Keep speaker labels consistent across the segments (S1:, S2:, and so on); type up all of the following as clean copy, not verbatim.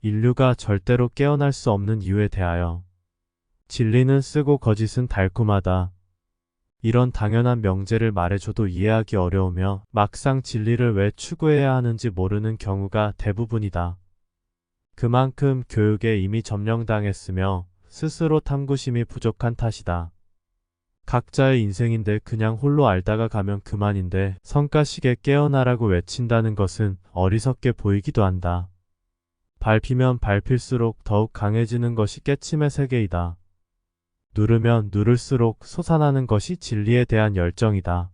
S1: 인류가 절대로 깨어날 수 없는 이유에 대하여. 진리는 쓰고 거짓은 달콤하다. 이런 당연한 명제를 말해줘도 이해하기 어려우며 막상 진리를 왜 추구해야 하는지 모르는 경우가 대부분이다. 그만큼 교육에 이미 점령당했으며 스스로 탐구심이 부족한 탓이다. 각자의 인생인데 그냥 홀로 알다가 가면 그만인데 성가시게 깨어나라고 외친다는 것은 어리석게 보이기도 한다. 밟히면 밟힐수록 더욱 강해지는 것이 깨침의 세계이다. 누르면 누를수록 솟아나는 것이 진리에 대한 열정이다.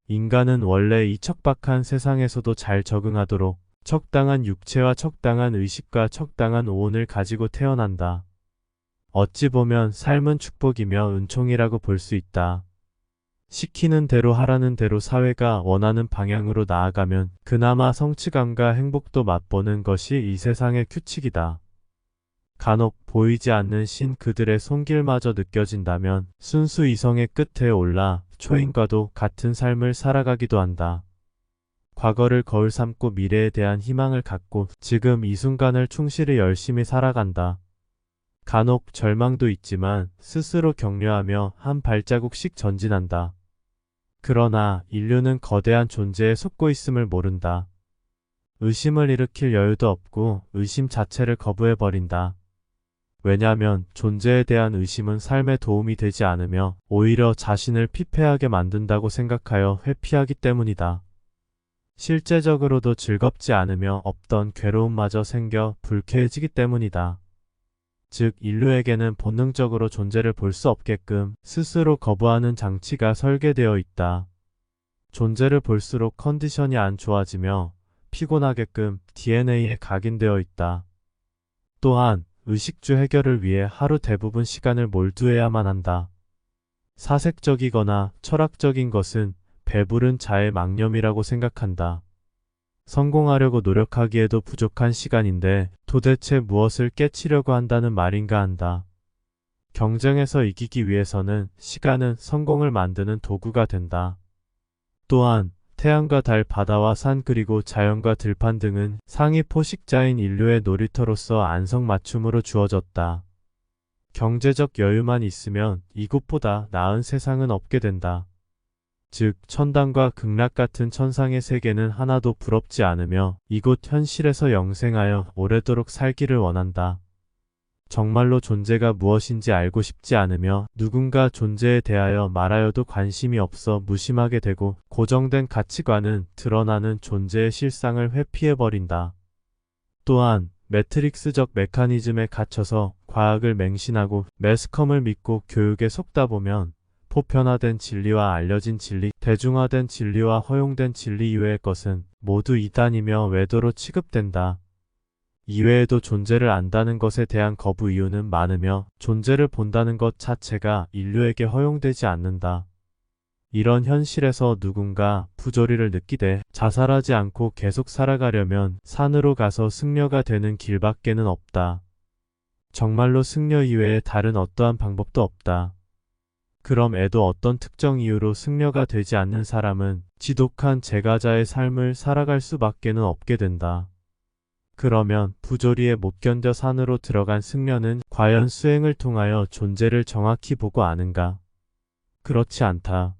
S1: 인간은 원래 이 척박한 세상에서도 잘 적응하도록 적당한 육체와 적당한 의식과 적당한 오온을 가지고 태어난다. 어찌 보면 삶은 축복이며 은총이라고 볼 수 있다. 시키는 대로 하라는 대로 사회가 원하는 방향으로 나아가면 그나마 성취감과 행복도 맛보는 것이 이 세상의 규칙이다. 간혹 보이지 않는 신 그들의 손길마저 느껴진다면 순수 이성의 끝에 올라 초인과도 같은 삶을 살아가기도 한다. 과거를 거울 삼고 미래에 대한 희망을 갖고 지금 이 순간을 충실히 열심히 살아간다. 간혹 절망도 있지만 스스로 격려하며 한 발자국씩 전진한다. 그러나 인류는 거대한 존재에 속고 있음을 모른다. 의심을 일으킬 여유도 없고 의심 자체를 거부해버린다. 왜냐하면 존재에 대한 의심은 삶에 도움이 되지 않으며 오히려 자신을 피폐하게 만든다고 생각하여 회피하기 때문이다. 실제적으로도 즐겁지 않으며 없던 괴로움마저 생겨 불쾌해지기 때문이다. 즉 인류에게는 본능적으로 존재를 볼 수 없게끔 스스로 거부하는 장치가 설계되어 있다. 존재를 볼수록 컨디션이 안 좋아지며 피곤하게끔 DNA에 각인되어 있다. 또한 의식주 해결을 위해 하루 대부분 시간을 몰두해야만 한다. 사색적이거나 철학적인 것은 배부른 자의 망념이라고 생각한다. 성공하려고 노력하기에도 부족한 시간인데 도대체 무엇을 깨치려고 한다는 말인가 한다. 경쟁에서 이기기 위해서는 시간은 성공을 만드는 도구가 된다. 또한 태양과 달, 바다와 산 그리고 자연과 들판 등은 상위 포식자인 인류의 놀이터로서 안성맞춤으로 주어졌다. 경제적 여유만 있으면 이곳보다 나은 세상은 없게 된다. 즉 천당과 극락 같은 천상의 세계는 하나도 부럽지 않으며 이곳 현실에서 영생하여 오래도록 살기를 원한다. 정말로 존재가 무엇인지 알고 싶지 않으며 누군가 존재에 대하여 말하여도 관심이 없어 무심하게 되고 고정된 가치관은 드러나는 존재의 실상을 회피해버린다. 또한 매트릭스적 메커니즘에 갇혀서 과학을 맹신하고 매스컴을 믿고 교육에 속다 보면 보편화된 진리와 알려진 진리, 대중화된 진리와 허용된 진리 이외의 것은 모두 이단이며 외도로 취급된다. 이외에도 존재를 안다는 것에 대한 거부 이유는 많으며 존재를 본다는 것 자체가 인류에게 허용되지 않는다. 이런 현실에서 누군가 부조리를 느끼되 자살하지 않고 계속 살아가려면 산으로 가서 승려가 되는 길밖에는 없다. 정말로 승려 이외에 다른 어떠한 방법도 없다. 그럼 애도 어떤 특정 이유로 승려가 되지 않는 사람은 지독한 제가자의 삶을 살아갈 수밖에는 없게 된다. 그러면 부조리에 못 견뎌 산으로 들어간 승려는 과연 수행을 통하여 존재를 정확히 보고 아는가? 그렇지 않다.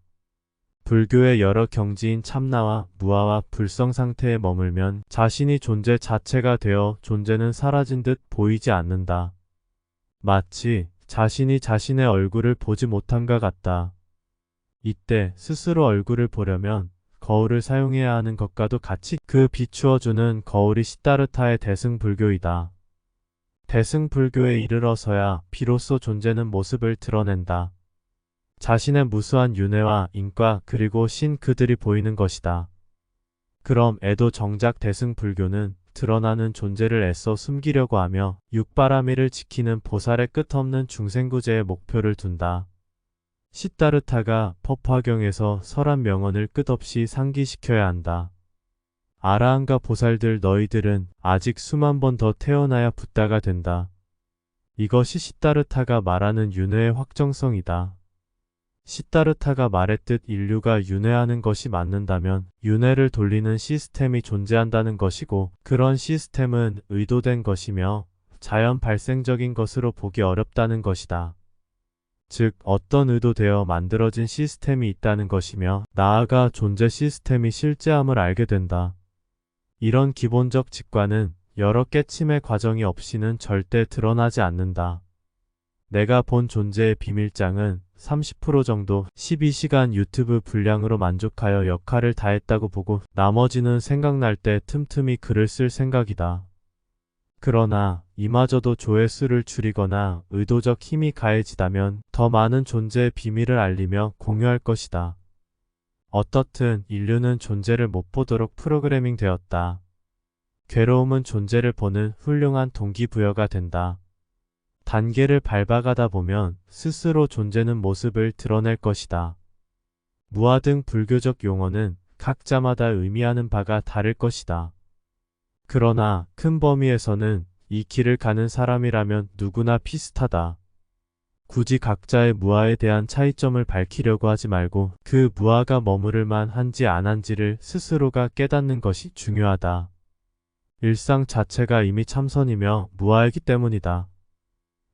S1: 불교의 여러 경지인 참나와 무아와 불성 상태에 머물면 자신이 존재 자체가 되어 존재는 사라진 듯 보이지 않는다. 마치 자신이 자신의 얼굴을 보지 못함과 같다. 이때 스스로 얼굴을 보려면 거울을 사용해야 하는 것과도 같이 그 비추어주는 거울이 시다르타의 대승불교이다. 대승불교에 이르러서야 비로소 존재는 모습을 드러낸다. 자신의 무수한 윤회와 인과 그리고 신 그들이 보이는 것이다. 그럼 애도 정작 대승불교는 드러나는 존재를 애써 숨기려고 하며 육바라밀을 지키는 보살의 끝없는 중생구제에 목표를 둔다. 시다르타가 법화경에서 설한 명언을 끝없이 상기시켜야 한다. 아라한과 보살들 너희들은 아직 수만 번 더 태어나야 붓다가 된다. 이것이 시다르타가 말하는 윤회의 확정성이다. 시다르타가 말했듯 인류가 윤회하는 것이 맞는다면 윤회를 돌리는 시스템이 존재한다는 것이고, 그런 시스템은 의도된 것이며 자연 발생적인 것으로 보기 어렵다는 것이다. 즉, 어떤 의도되어 만들어진 시스템이 있다는 것이며, 나아가 존재 시스템이 실제함을 알게 된다. 이런 기본적 직관은 여러 깨침의 과정이 없이는 절대 드러나지 않는다. 내가 본 존재의 비밀장은 30% 정도 12시간 유튜브 분량으로 만족하여 역할을 다했다고 보고, 나머지는 생각날 때 틈틈이 글을 쓸 생각이다. 그러나 이마저도 조회수를 줄이거나 의도적 힘이 가해지다면 더 많은 존재의 비밀을 알리며 공유할 것이다. 어떻든 인류는 존재를 못 보도록 프로그래밍 되었다. 괴로움은 존재를 보는 훌륭한 동기부여가 된다. 단계를 밟아가다 보면 스스로 존재는 모습을 드러낼 것이다. 무아 등 불교적 용어는 각자마다 의미하는 바가 다를 것이다. 그러나 큰 범위에서는 이 길을 가는 사람이라면 누구나 비슷하다. 굳이 각자의 무아에 대한 차이점을 밝히려고 하지 말고 그 무아가 머무를 만한지 안 한지를 스스로가 깨닫는 것이 중요하다. 일상 자체가 이미 참선이며 무아이기 때문이다.